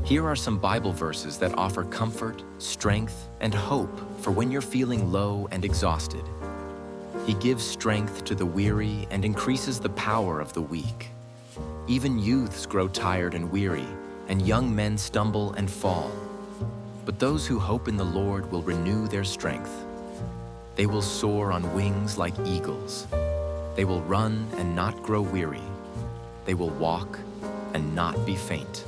Here are some Bible verses that offer comfort, strength, and hope for when you're feeling low and exhausted. He gives strength to the weary and increases the power of the weak. Even youths grow tired and weary, and young men stumble and fall. But those who hope in the Lord will renew their strength. They will soar on wings like eagles. They will run and not grow weary. They will walk and not be faint.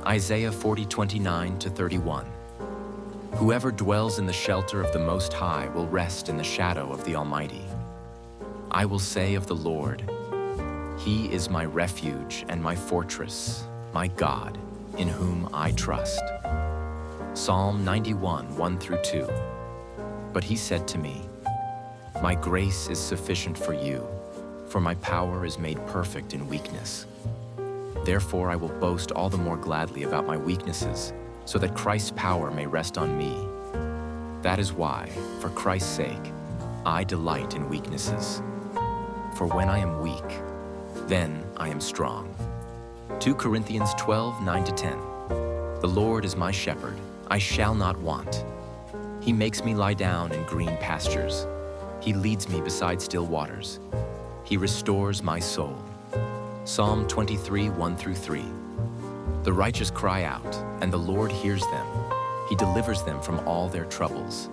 Isaiah 40:29-31. Whoever dwells in the shelter of the Most High will rest in the shadow of the Almighty. I will say of the Lord, He is my refuge and my fortress, my God, in whom I trust. Psalm 91:1-2. But He said to me, My grace is sufficient for you, for my power is made perfect in weakness. Therefore I will boast all the more gladly about my weaknesses, so that Christ's power may rest on me. That is why, for Christ's sake, I delight in weaknesses. For when I am weak, then I am strong. 2 Corinthians 12:9-10. The Lord is my shepherd, I shall not want. He makes me lie down in green pastures. He leads me beside still waters. He restores my soul. Psalm 23:1-3. The righteous cry out, and the Lord hears them. He delivers them from all their troubles.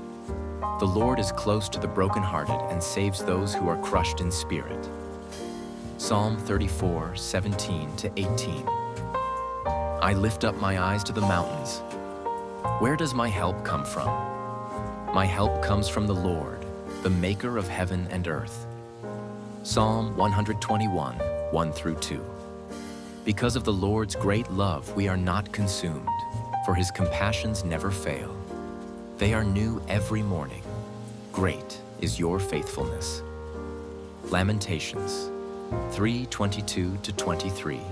The Lord is close to the brokenhearted and saves those who are crushed in spirit. Psalm 34:17-18. I lift up my eyes to the mountains. Where does my help come from? My help comes from the Lord, the maker of heaven and earth. Psalm 121:1-2. Because of the Lord's great love, we are not consumed, for His compassions never fail. They are new every morning. Great is your faithfulness. Lamentations 3:22-23.